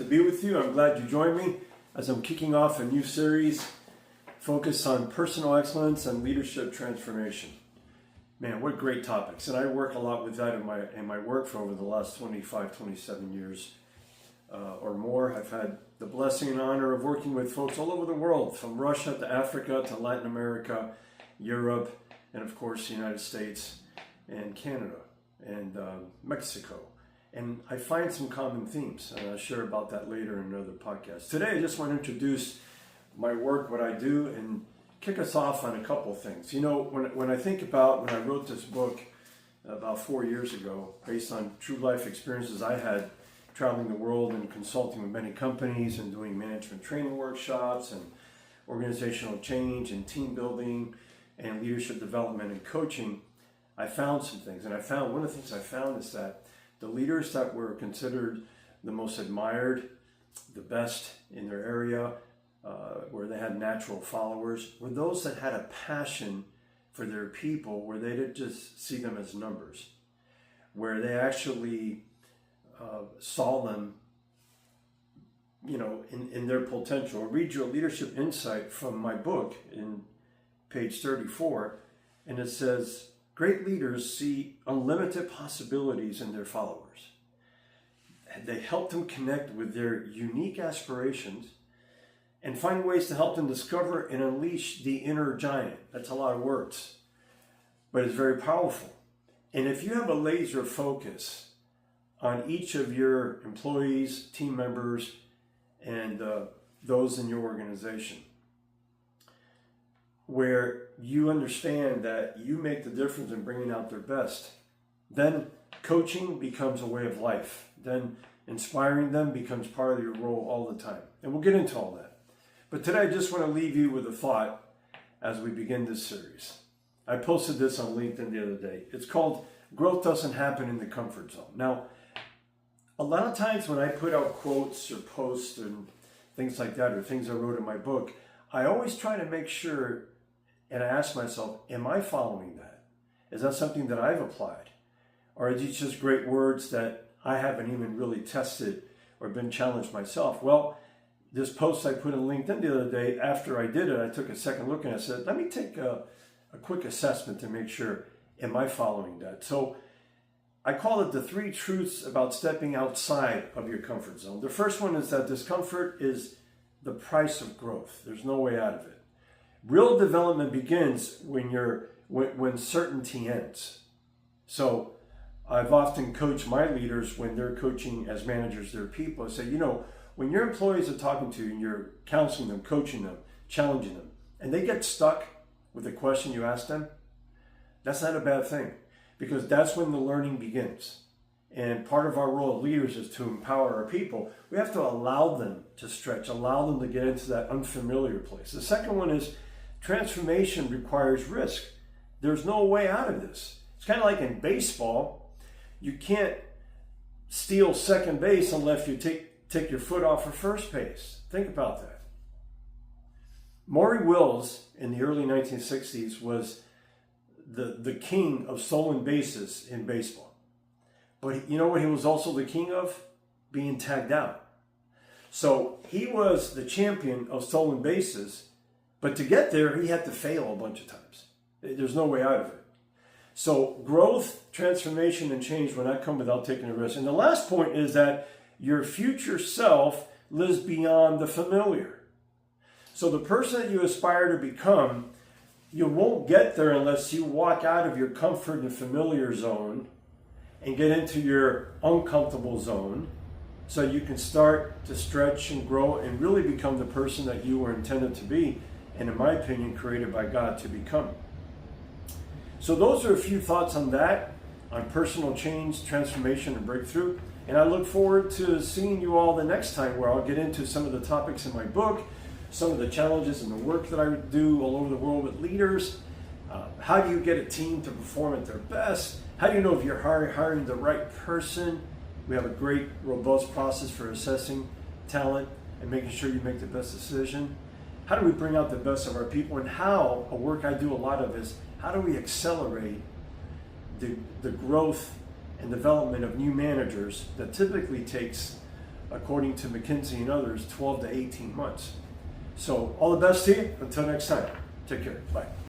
to be with you. I'm glad you joined me as I'm kicking off a new series focused on personal excellence and leadership transformation. Man, what great topics. And I work a lot with that in my work for over the last 25, 27 years or more. I've had the blessing and honor of working with folks all over the world, from Russia to Africa to Latin America, Europe, and of course the United States and Canada and Mexico. And I find some common themes, and I'll share about that later in another podcast. Today, I just want to introduce my work, what I do, and kick us off on a couple things. You know, when I think about when I wrote this book about 4 years ago, based on true life experiences I had traveling the world and consulting with many companies and doing management training workshops and organizational change and team building and leadership development and coaching, I found some things. And one of the things I found is that the leaders that were considered the most admired, the best in their area, where they had natural followers, were those that had a passion for their people, where they didn't just see them as numbers, where they actually saw them, you know, in their potential. I'll read you a leadership insight from my book in page 34, and it says, great leaders see unlimited possibilities in their followers. They help them connect with their unique aspirations and find ways to help them discover and unleash the inner giant. That's a lot of words, but it's very powerful. And if you have a laser focus on each of your employees, team members, and those in your organization, where you understand that you make the difference in bringing out their best, then coaching becomes a way of life. Then inspiring them becomes part of your role all the time. And we'll get into all that. But today I just want to leave you with a thought as we begin this series. I posted this on LinkedIn the other day. It's called Growth Doesn't Happen in the Comfort Zone. Now, a lot of times when I put out quotes or posts and things like that, or things I wrote in my book, I always try to make sure, and I ask myself, am I following that? Is that something that I've applied? Or are these just great words that I haven't even really tested or been challenged myself? Well, this post I put on LinkedIn the other day, after I did it, I took a second look and I said, let me take a quick assessment to make sure, am I following that? So I call it the 3 truths about stepping outside of your comfort zone. The first one is that discomfort is the price of growth. There's no way out of it. Real development begins when certainty ends. So I've often coached my leaders when they're coaching as managers their people. I say, you know, when your employees are talking to you and you're counseling them, coaching them, challenging them, and they get stuck with the question you ask them, that's not a bad thing, because that's when the learning begins. And part of our role as leaders is to empower our people. We have to allow them to stretch, allow them to get into that unfamiliar place. The second one is transformation requires risk. There's no way out of this. It's kind of like in baseball. You can't steal second base unless you take your foot off of first base. Think about that. Maury Wills in the early 1960s was the king of stolen bases in baseball. But you know what he was also the king of? Being tagged out. So he was the champion of stolen bases, but to get there, he had to fail a bunch of times. There's no way out of it. So growth, transformation, and change will not come without taking a risk. And the last point is that your future self lives beyond the familiar. So the person that you aspire to become, you won't get there unless you walk out of your comfort and familiar zone and get into your uncomfortable zone, so you can start to stretch and grow and really become the person that you were intended to be, and in my opinion, created by God to become. So those are a few thoughts on that, on personal change, transformation, and breakthrough. And I look forward to seeing you all the next time, where I'll get into some of the topics in my book, some of the challenges and the work that I do all over the world with leaders. How do you get a team to perform at their best? How do you know if you're hiring the right person? We have a great, robust process for assessing talent and making sure you make the best decision. How do we bring out the best of our people? And how, a work I do a lot of, is how do we accelerate the growth and development of new managers that typically takes according to McKinsey and others, 12 to 18 months. So all the best to you. Until next time, take care. Bye.